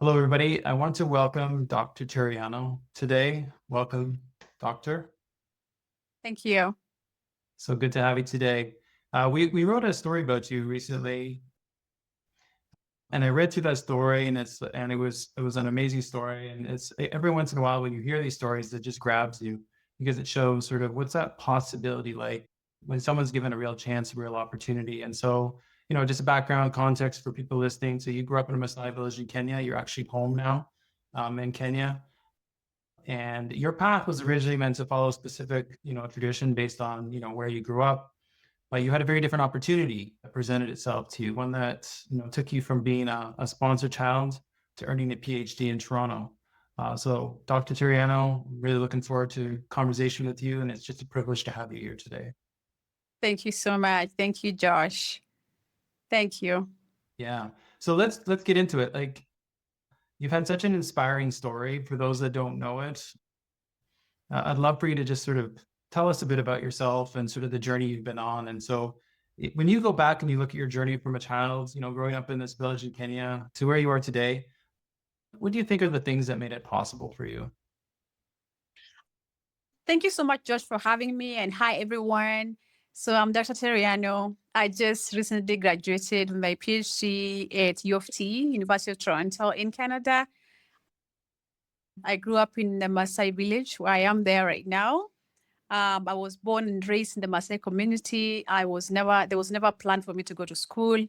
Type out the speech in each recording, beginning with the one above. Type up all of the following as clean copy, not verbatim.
Hello, everybody. I want to welcome Dr. Teriano today. Welcome, Doctor. Thank you. So good to have you today. We wrote a story about you recently, and I read through that story, and it was an amazing story. And it's every once in a while when you hear these stories, it just grabs you because it shows sort of what's that possibility like when someone's given a real chance, a real opportunity. And so, just a background context for people listening. So you grew up in a Masai village in Kenya. You're actually home now, in Kenya. And your path was originally meant to follow a specific, tradition based on, where you grew up, but you had a very different opportunity that presented itself to you, one that, took you from being a sponsored child to earning a PhD in Toronto. So Dr. Teriano, really looking forward to conversation with you, and it's just a privilege to have you here today. Thank you so much. Thank you, Josh. Thank you. Yeah. So let's get into it. Like, you've had such an inspiring story. For those that don't know it, I'd love for you to just sort of tell us a bit about yourself and sort of the journey you've been on. And so, when you go back and you look at your journey from a child, growing up in this village in Kenya to where you are today, what do you think are the things that made it possible for you? Thank you so much, Josh, for having me. And hi, everyone. So I'm Dr. Teriano. I just recently graduated with my PhD at U of T, University of Toronto in Canada. I grew up in the Masai village where I am there right now. I was born and raised in the Masai community. There was never a plan for me to go to school.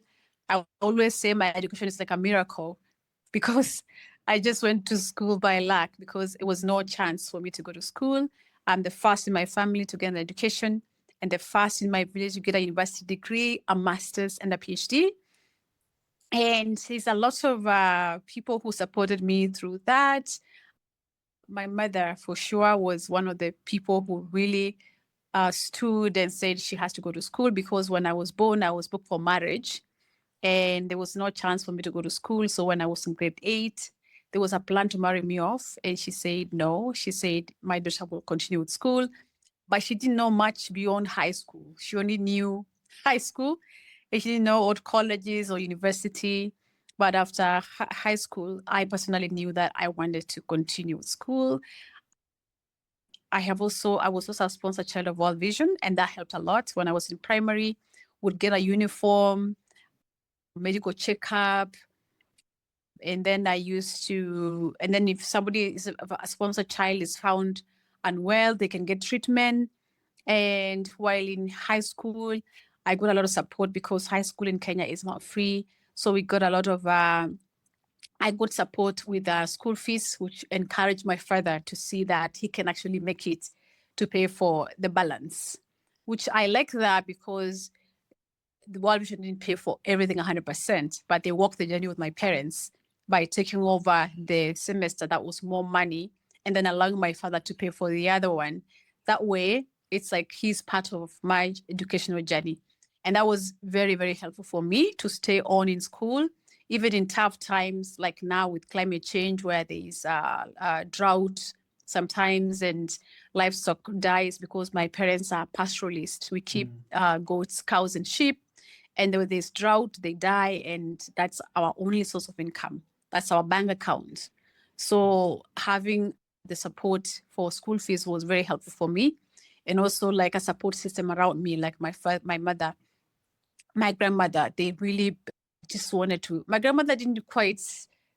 I always say my education is like a miracle because I just went to school by luck because it was no chance for me to go to school. I'm the first in my family to get an education and the first in my village to get a university degree, a master's, and a PhD. And there's a lot of people who supported me through that. My mother, for sure, was one of the people who really stood and said she has to go to school because when I was born, I was booked for marriage and there was no chance for me to go to school. So when I was in grade 8, there was a plan to marry me off. And she said, no. She said, my daughter will continue with school. But she didn't know much beyond high school. She only knew high school. And she didn't know what colleges or university. But after high school, I personally knew that I wanted to continue with school. I was also a sponsored child of World Vision, and that helped a lot. When I was in primary, would get a uniform, medical checkup, and then if somebody is a sponsored child is found unwell, they can get treatment. And while in high school, I got a lot of support because high school in Kenya is not free. So we got a lot of I got support with school fees, which encouraged my father to see that he can actually make it to pay for the balance, which I like that because the World Vision didn't pay for everything 100%, but they walked the journey with my parents by taking over the semester that was more money and then allowing my father to pay for the other one. That way, it's like he's part of my educational journey. And that was very, very helpful for me to stay on in school, even in tough times like now with climate change, where there is drought sometimes and livestock dies because my parents are pastoralists. We keep goats, cows, and sheep. And when there's drought, they die, and that's our only source of income. That's our bank account. So having the support for school fees was very helpful for me, and also like a support system around me, like my mother, my grandmother. They really just wanted to. My grandmother didn't quite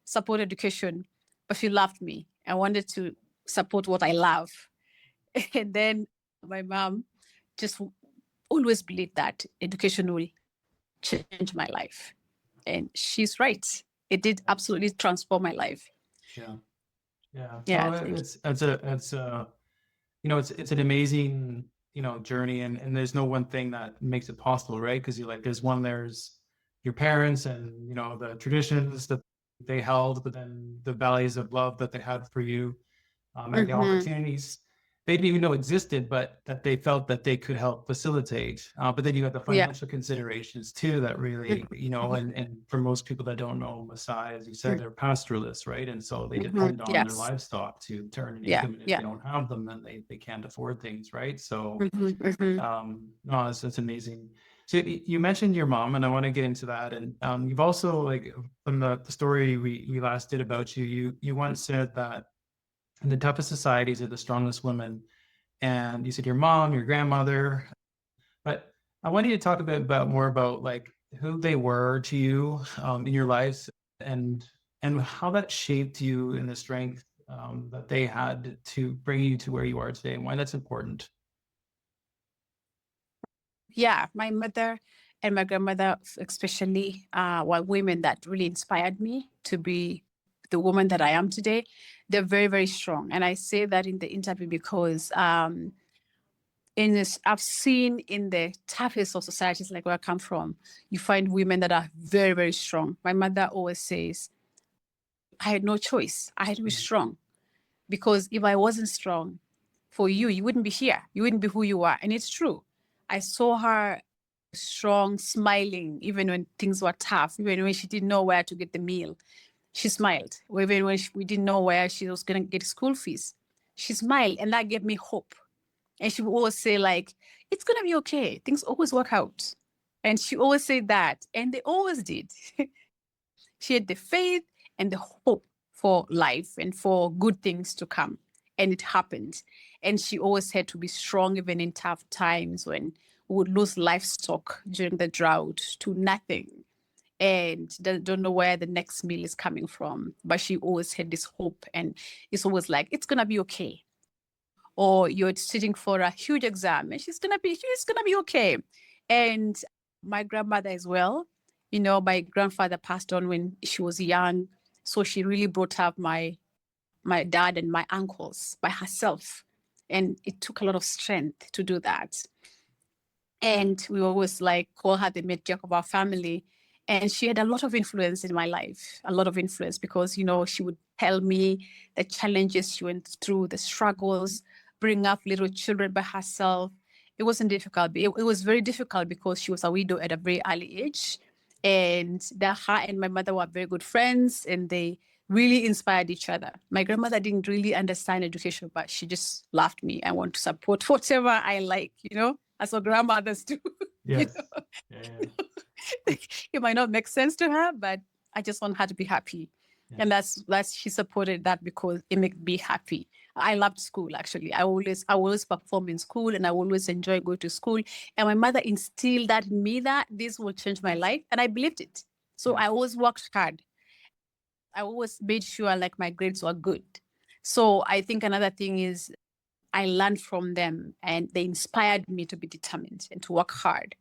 support education, but she loved me and wanted to support what I love. And then my mom just always believed that education will change my life. And she's right. It did absolutely transform my life. Yeah, yeah. Yeah, No, thank it's an amazing, journey, and there's no one thing that makes it possible, right? Because there's your parents and the traditions that they held, but then the values of love that they had for you, you. and the opportunities they didn't even know existed, but that they felt that they could help facilitate. But then you have the Yeah. financial considerations too that really, and for most people that don't know Masai, as you said, they're pastoralists, right? And so they depend on their Yes. livestock to earn an Yeah. income. And if Yeah. they don't have them, then they can't afford things, right? So, Hmm. Hmm. no, that's amazing. So you mentioned your mom, and I want to get into that. And you've also, like, from the story we last did about you, you once said that in the toughest societies are the strongest women. And you said your mom, your grandmother, but I want you to talk a bit about more about like who they were to you in your lives, and how that shaped you in the strength that they had to bring you to where you are today, and why that's important. Yeah, my mother and my grandmother, especially, were women that really inspired me to be the woman that I am today. They're very, very strong. And I say that in the interview because in this, I've seen in the toughest of societies, like where I come from, you find women that are very, very strong. My mother always says, I had no choice. I had to be strong, because if I wasn't strong for you, you wouldn't be here. You wouldn't be who you are. And it's true. I saw her strong, smiling, even when things were tough, even when she didn't know where to get the meal. She smiled. Even when we didn't know where she was going to get school fees, she smiled. And that gave me hope. And she would always say, like, it's going to be okay. Things always work out. And she always said that. And they always did. She had the faith and the hope for life and for good things to come. And it happened. And she always had to be strong, even in tough times when we would lose livestock during the drought to nothing. And don't know where the next meal is coming from. But she always had this hope. And it's always like, it's going to be okay. Or you're sitting for a huge exam and she's going to be okay. And my grandmother as well, my grandfather passed on when she was young. So she really brought up my dad and my uncles by herself. And it took a lot of strength to do that. And we always like call her the matriarch of our family. And she had a lot of influence in my life, a lot of influence, because, she would tell me the challenges she went through, the struggles, bring up little children by herself. It wasn't difficult. It was very difficult because she was a widow at a very early age. And her and my mother were very good friends, and they really inspired each other. My grandmother didn't really understand education, but she just loved me. I want to support whatever I like, as our grandmothers do. Yes. Yeah. It might not make sense to her, but I just want her to be happy. Yeah. And that's she supported that because it made me happy. I loved school, actually. I always perform in school, and I always enjoy going to school. And my mother instilled that in me, that this will change my life, and I believed it. So I always worked hard. I always made sure like my grades were good. So I think another thing is I learned from them, and they inspired me to be determined and to work hard.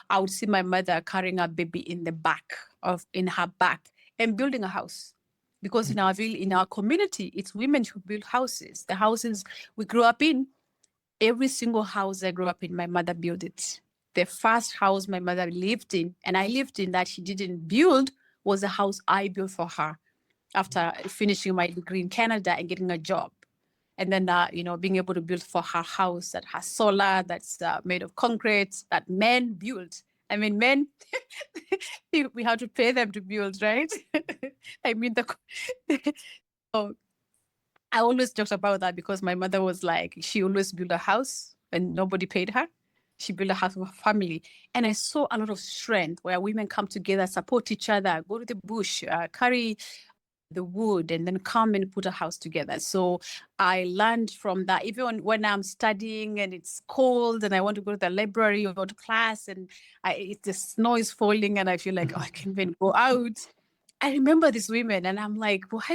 I would see my mother carrying a baby in her back and building a house. Because in our community, it's women who build houses. The houses we grew up in, every single house I grew up in, my mother built it. The first house my mother lived in, and I lived in, that she didn't build, was a house I built for her after finishing my degree in Canada and getting a job. And then, being able to build for her house that has solar, that's made of concrete, that men build. I mean, men, we have to pay them to build, right? I mean, so I always joked about that because my mother was like, she always built a house and nobody paid her. She built a house for her family. And I saw a lot of strength where women come together, support each other, go to the bush, carry the wood, and then come and put a house together. So I learned from that. Even when I'm studying and it's cold and I want to go to the library or go to class, and the snow is falling and I feel like, I can't even go out. I remember these women and I'm like, what?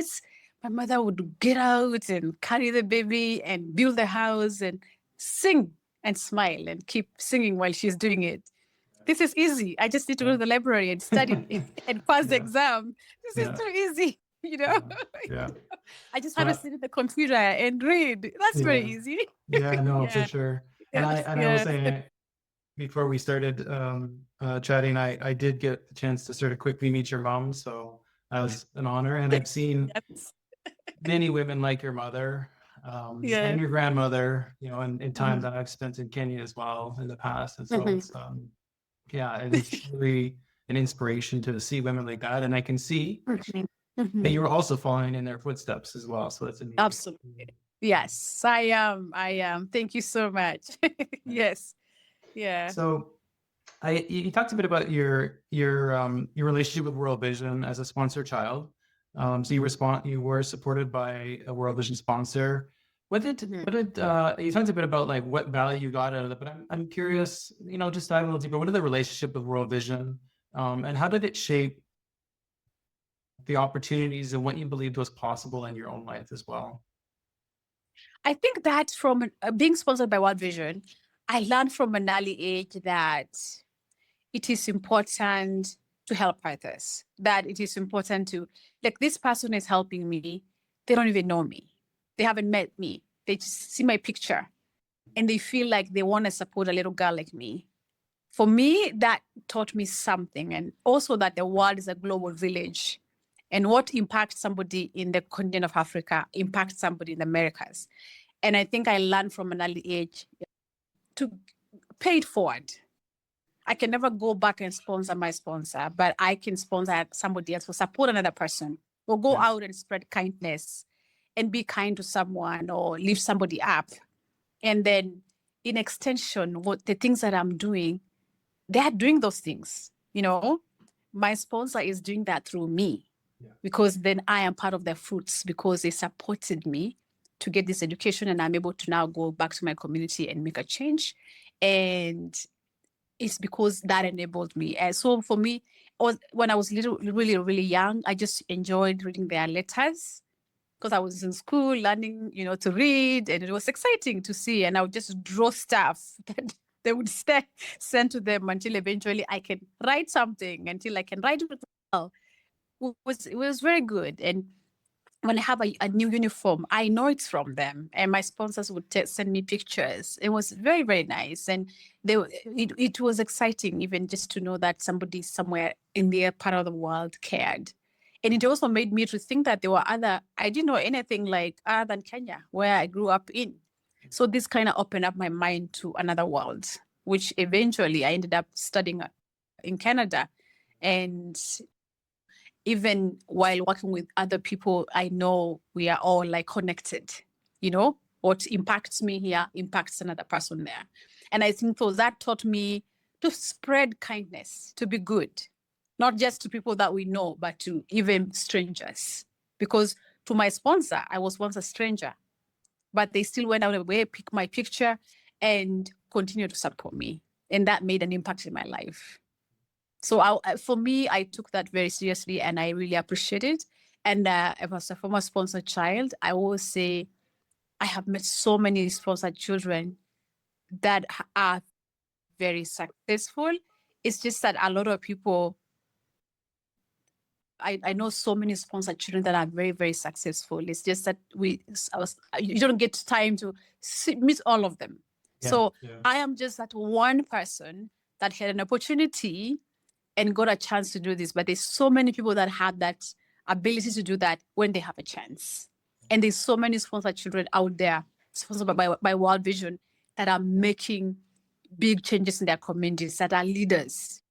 My mother would get out and carry the baby and build the house and sing and smile and keep singing while she's doing it. This is easy. I just need to go to the library and study and pass the exam. This is too easy. Yeah. I just had to sit at the computer and read. That's very easy. Yeah, no, for sure. And I will say, before we started chatting, I did get the chance to sort of quickly meet your mom, so that was an honor. And I've seen many women like your mother and your grandmother, in time that I've spent in Kenya as well in the past. And so it's it's really an inspiration to see women like that. And I can see that you're also following in their footsteps as well. So that's amazing. Absolutely. Yes, I am. Thank you so much. Yes. Yeah. So You talked a bit about your relationship with World Vision as a sponsor child. So you were supported by a World Vision sponsor. You talked a bit about like what value you got out of it, but I'm curious, just dive a little deeper. What is the relationship with World Vision, and how did it shape the opportunities and what you believed was possible in your own life as well? I think that from being sponsored by World Vision, I learned from an early age that it is important to help others, that it is important to, like, this person is helping me. They don't even know me. They haven't met me. They just see my picture and they feel like they want to support a little girl like me. For me, that taught me something, and also that the world is a global village. And what impacts somebody in the continent of Africa impacts somebody in the Americas. And I think I learned from an early age to pay it forward. I can never go back and sponsor my sponsor, but I can sponsor somebody else or support another person or go out and spread kindness and be kind to someone or lift somebody up. And then in extension, what the things that I'm doing, they are doing those things. My sponsor is doing that through me, because then I am part of the fruits, because they supported me to get this education, and I'm able to now go back to my community and make a change. And it's because that enabled me. And so for me, when I was really, really young, I just enjoyed reading their letters, because I was in school learning, to read, and it was exciting to see. And I would just draw stuff that they would send to them until eventually I can write something, until I can write it well. It was very good. And when I have a new uniform, I know it's from them, and my sponsors would send me pictures. It was very, very nice, and it was exciting, even just to know that somebody somewhere in their part of the world cared. And it also made me to think that there were I didn't know anything like other than Kenya, where I grew up in. So this kind of opened up my mind to another world, which eventually I ended up studying in Canada. And even while working with other people, I know we are all like connected. What impacts me here impacts another person there. And I think so that taught me to spread kindness, to be good, not just to people that we know, but to even strangers. Because to my sponsor, I was once a stranger, but they still went out of the way, pick my picture, and continue to support me. And that made an impact in my life. So for me, I took that very seriously, and I really appreciate it. And as a former sponsored child, I always say I have met so many sponsored children that are very successful. It's just that a lot of people, I know so many sponsored children that are very, very successful. It's just that you don't get time to meet all of them. So I am just that one person that had an opportunity and got a chance to do this. But there's so many people that have that ability to do that when they have a chance. And there's so many sponsored children out there, sponsored by World Vision, that are making big changes in their communities, that are leaders.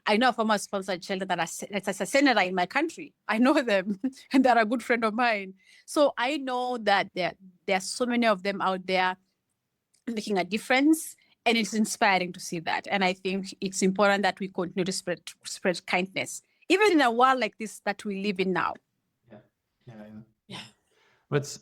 I know a former sponsored child that's a senator in my country. I know them, and they're a good friend of mine. So I know that there are so many of them out there making a difference. And it's inspiring to see that. And I think it's important that we continue to spread kindness, even in a world like this that we live in now. Yeah. It's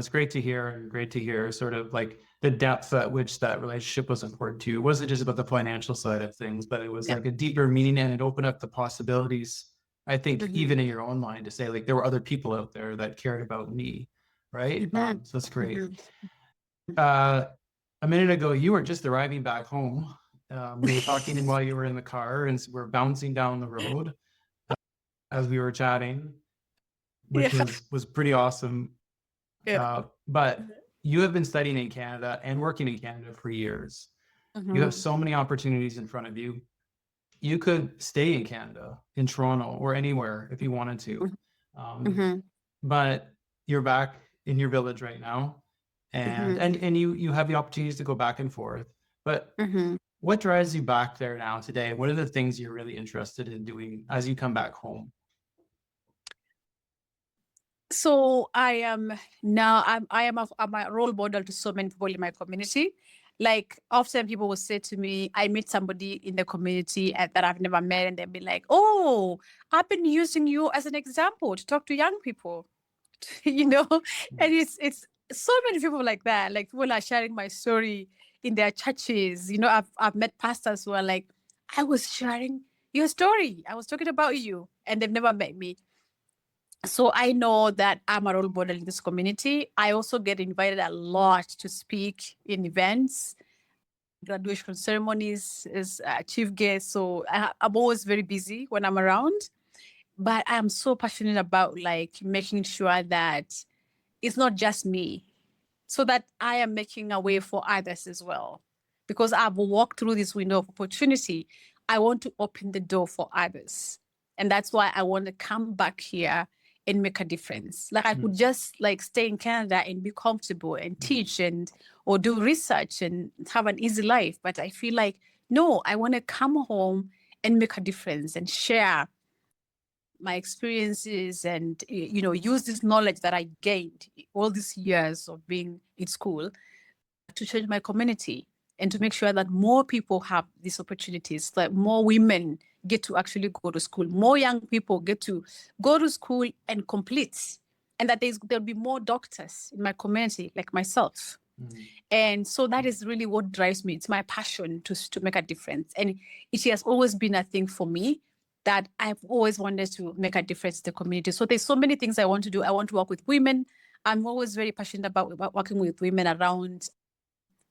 great to hear, and great to hear sort of like the depth at which that relationship was important to you. It wasn't just about the financial side of things, but it was like a deeper meaning, and it opened up the possibilities, I think, even in your own mind, to say like there were other people out there that cared about me, right? So that's great. A minute ago, you were just arriving back home. We were talking while you were in the car, and we're bouncing down the road as we were chatting, which was pretty awesome. But you have been studying in Canada and working in Canada for years. You have so many opportunities in front of you. You could stay in Canada, in Toronto, or anywhere if you wanted to. But you're back in your village right now, and you have the opportunities to go back and forth. But what drives you back there now today? What are the things you're really interested in doing as you come back home? So I am now I'm a role model to so many people in my community. Like often people will say to me, I meet somebody in the community that I've never met, and they'll be like, "Oh, I've been using you as an example to talk to young people," you know. And it's so many people like that. Like people are sharing my story in their churches. You know, I've met pastors who are like, "I was sharing your story. I was talking about you," and they've never met me. So I know that I'm a role model in this community. I also get invited a lot to speak in events, graduation ceremonies as a chief guest. So I'm always very busy when I'm around, but I'm so passionate about like making sure that it's not just me, so that I am making a way for others as well. Because I've walked through this window of opportunity, I want to open the door for others. And that's why I want to come back here and make a difference. Like I could just like stay in Canada and be comfortable and teach and or do research and have an easy life. But I feel like, no, I want to come home and make a difference and share my experiences and use this knowledge that I gained all these years of being in school to change my community and to make sure that more people have these opportunities, that more women get to actually go to school, more young people get to go to school and complete, and that there'll be more doctors in my community like myself. And so that is really what drives me. It's my passion to make a difference. And it has always been a thing for me that I've always wanted to make a difference in the community. So there's so many things I want to do. I want to work with women. I'm always very passionate about working with women around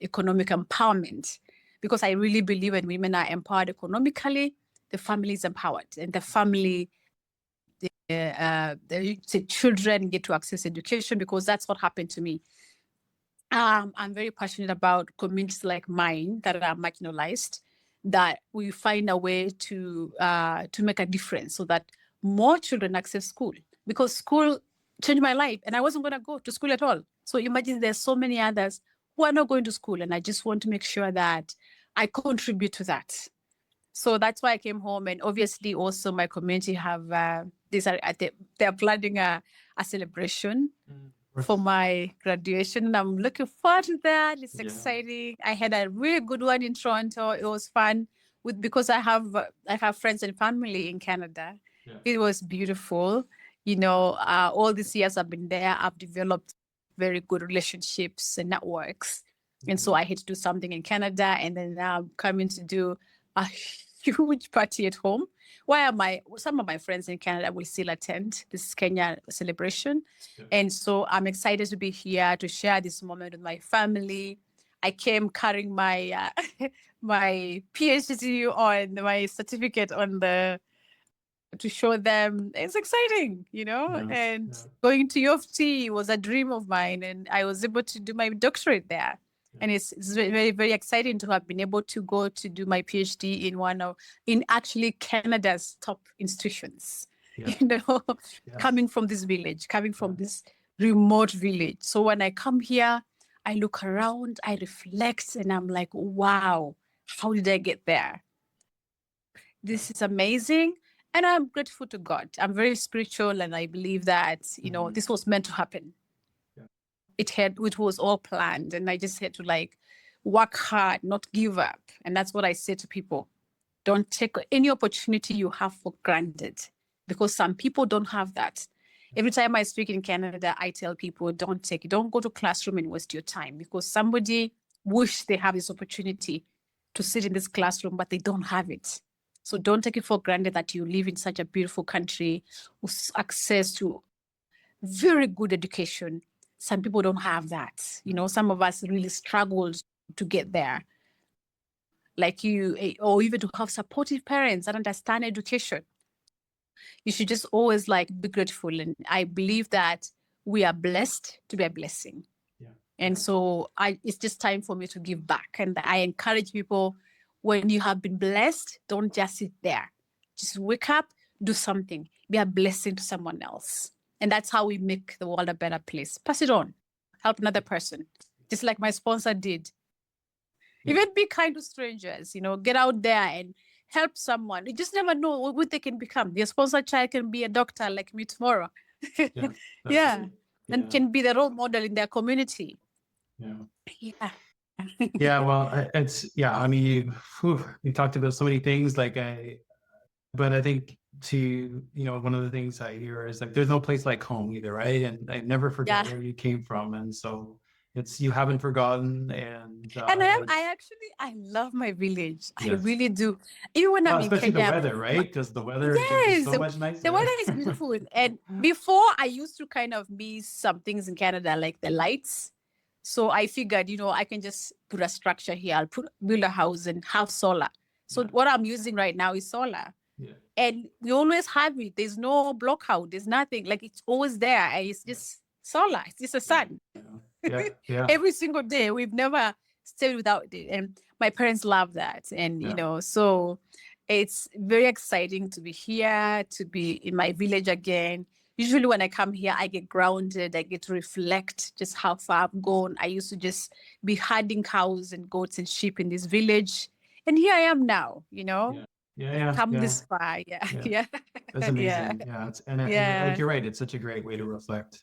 economic empowerment, because I really believe when women are empowered economically, the family is empowered, and the family, the children get to access education, because that's what happened to me. I'm very passionate about communities like mine that are marginalized, that we find a way to make a difference so that more children access school, because school changed my life and I wasn't going to go to school at all. So imagine there's so many others who are not going to school, and I just want to make sure that I contribute to that. So that's why I came home, and obviously also my community have they're planning a celebration for my graduation. I'm looking forward to that. It's exciting. I had a really good one in Toronto. It was fun because I have friends and family in Canada. It was beautiful. All these years I've been there, I've developed very good relationships and networks. And so I had to do something in Canada, and then now I'm coming to do a huge party at home. Some of my friends in Canada will still attend this Kenya celebration. And so I'm excited to be here to share this moment with my family. I came carrying my my PhD on my certificate to show them. It's exciting, and going to U of T was a dream of mine, and I was able to do my doctorate there. And it's very, very exciting to have been able to go to do my PhD in actually Canada's top institutions, coming from this village, coming from this remote village. So when I come here, I look around, I reflect, and I'm like, wow, how did I get there? This is amazing. And I'm grateful to God. I'm very spiritual, and I believe that, this was meant to happen. It was all planned, and I just had to like work hard, not give up. And that's what I say to people. Don't take any opportunity you have for granted, because some people don't have that. Every time I speak in Canada, I tell people, don't go to classroom and waste your time, because somebody wish they have this opportunity to sit in this classroom, but they don't have it. So don't take it for granted that you live in such a beautiful country with access to very good education. Some people don't have that. Some of us really struggled to get there. Like or even to have supportive parents that understand education. You should just always like be grateful. And I believe that we are blessed to be a blessing. And so it's just time for me to give back. And I encourage people, when you have been blessed, don't just sit there. Just wake up, do something, be a blessing to someone else. And that's how we make the world a better place. Pass it on, help another person, just like my sponsor did. Even be kind to strangers, get out there and help someone. You just never know what they can become. Your sponsor child can be a doctor like me tomorrow. And can be the role model in their community. Yeah. Yeah, well, I mean, you talked about so many things but I think one of the things I hear is like, there's no place like home either, right? And I never forget Yeah. where you came from. And so you haven't forgotten. And And I love my village. I yes, really do. Even when well, I'm in especially the Kenya, weather, right? Because the weather can be yes, so much the nicer. weather is beautiful. And before I used to kind of miss some things in Canada, like the lights. So I figured, I can just put a structure here. I'll build a house and have solar. So Yeah. what I'm using right now is solar. Yeah. And we always have it. There's no blockout. There's nothing. Like it's always there. And it's just solar. It's just a sun. Yeah. Yeah. Every single day. We've never stayed without it. And my parents love that. And, so it's very exciting to be here, to be in my village again. Usually when I come here, I get grounded. I get to reflect just how far I've gone. I used to just be herding cows and goats and sheep in this village. And here I am now, Yeah. Yeah. come Yeah. this far. Yeah. Yeah. Yeah. That's amazing. Yeah. Yeah. You're right. It's such a great way to reflect.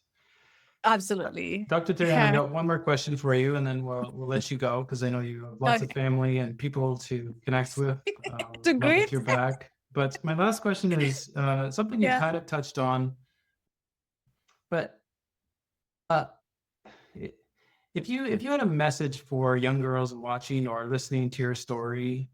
Absolutely. Dr. Teriano, I Yeah. got one more question for you, and then we'll let you go because I know you have lots of Okay. family and people to connect with. To Love that greet. you're back. But my last question is something you Yeah. kind of touched on, but uh, i- if you had a message for young girls watching or listening to your story,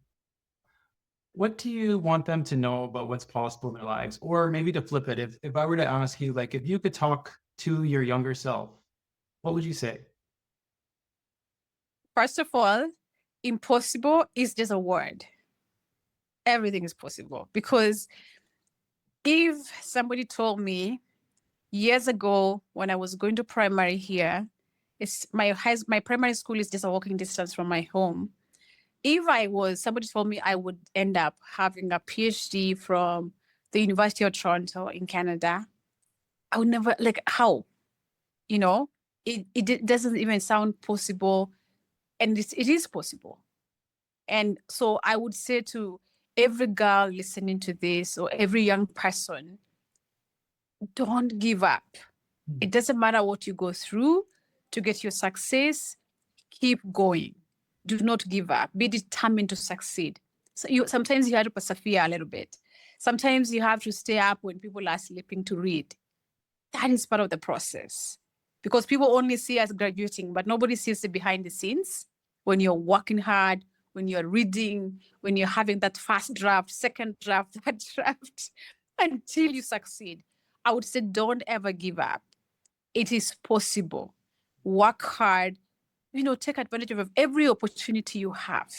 what do you want them to know about what's possible in their lives? Or maybe to flip it, if I were to ask you, like, if you could talk to your younger self, what would you say? First of all, impossible is just a word. Everything is possible because if somebody told me years ago when I was going to primary here, my primary school is just a walking distance from my home. If somebody told me I would end up having a PhD from the University of Toronto in Canada, I would never, like, how? It doesn't even sound possible, and it is possible. And so I would say to every girl listening to this or every young person, don't give up. It doesn't matter what you go through to get your success, keep going. Do not give up. Be determined to succeed. So sometimes you have to persevere a little bit. Sometimes you have to stay up when people are sleeping to read. That is part of the process. Because people only see us graduating, but nobody sees the behind the scenes when you're working hard, when you're reading, when you're having that first draft, second draft, third draft, until you succeed. I would say don't ever give up. It is possible. Work hard, take advantage of every opportunity you have.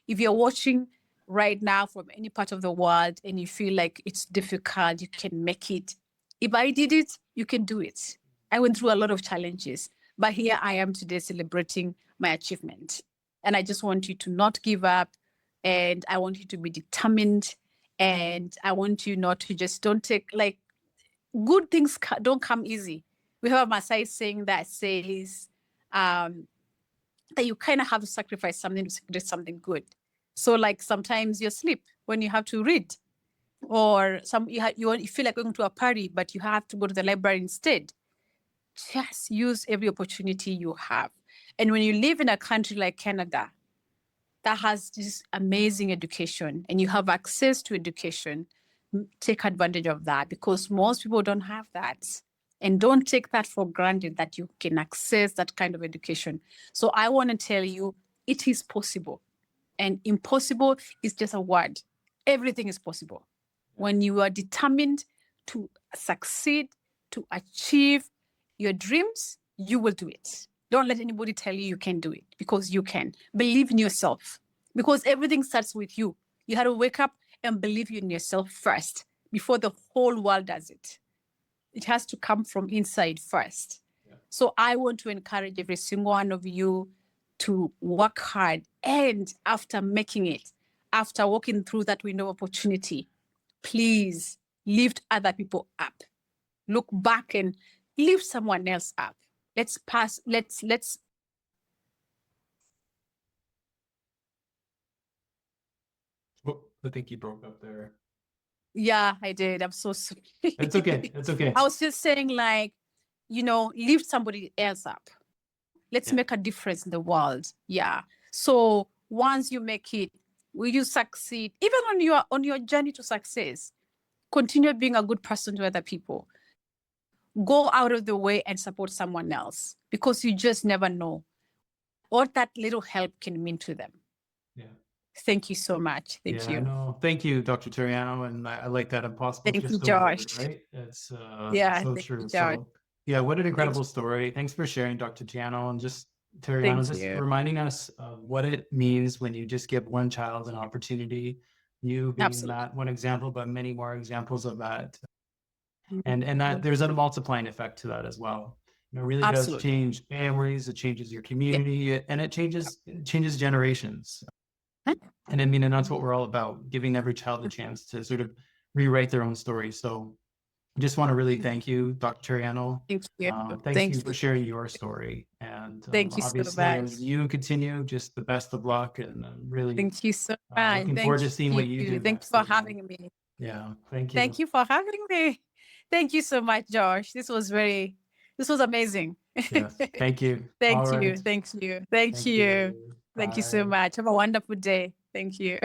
If you're watching right now from any part of the world and you feel like it's difficult, you can make it. If I did it, you can do it. I went through a lot of challenges, but here I am today celebrating my achievement. And I just want you to not give up. And I want you to be determined. And I want you not to just don't take, like, good things don't come easy. We have a Masai saying that says that you kind of have to sacrifice something to get something good. So, like, sometimes you sleep when you have to read, or you feel like going to a party, but you have to go to the library instead. Just use every opportunity you have. And when you live in a country like Canada that has this amazing education and you have access to education, take advantage of that, because most people don't have that. And don't take that for granted that you can access that kind of education. So I want to tell you, it is possible. And impossible is just a word. Everything is possible. When you are determined to succeed, to achieve your dreams, you will do it. Don't let anybody tell you you can't do it, because you can. Believe in yourself, because everything starts with you. You have to wake up and believe in yourself first before the whole world does it. It has to come from inside first. Yeah. So I want to encourage every single one of you to work hard. And after making it, after walking through that window of opportunity, please lift other people up. Look back and lift someone else up. Let's Oh, I think you broke up there. Yeah, I did. I'm so sorry. It's okay. It's okay. I was just saying, like, lift somebody else up. Let's Yeah. make a difference in the world. Yeah. So once you make it, will you succeed? Even on your journey to success, continue being a good person to other people. Go out of the way and support someone else, because you just never know what that little help can mean to them. Yeah. Thank you so much. Thank Yeah, I you. know. Thank you, Dr. Teriano. And I like that impossible Thank you, just over, Josh. right? It's Yeah, so thank you, true. Josh. So yeah, what an Thank incredible story. Thanks for sharing, Dr. Teriano, and just Teriano, thank just you. reminding us of what it means when you just give one child an opportunity, you being Absolutely. that one example, but many more examples of that. And that Mhm. there's a multiplying effect to that as well. It really does Absolutely. change families, it changes your Yeah. community, and it changes generations. And I mean, and that's what we're all about, giving every child a chance to sort of rewrite their own story. So I just want to really thank you, Dr. Teriano. Thank you. Thank Thank you for you. sharing your story. And Thank you so obviously, much. as you continue, just the best of luck. And I'm really Thank you so much. looking forward to seeing what you do Thank you next for as well. having me. Yeah, thank you. Thank you for having me. Thank you so much, Josh. This was amazing. Yes, thank you. Thank All you. right. Thank you. Thank Thank you. you. Thank you so Bye. much. Have a wonderful day. Thank you.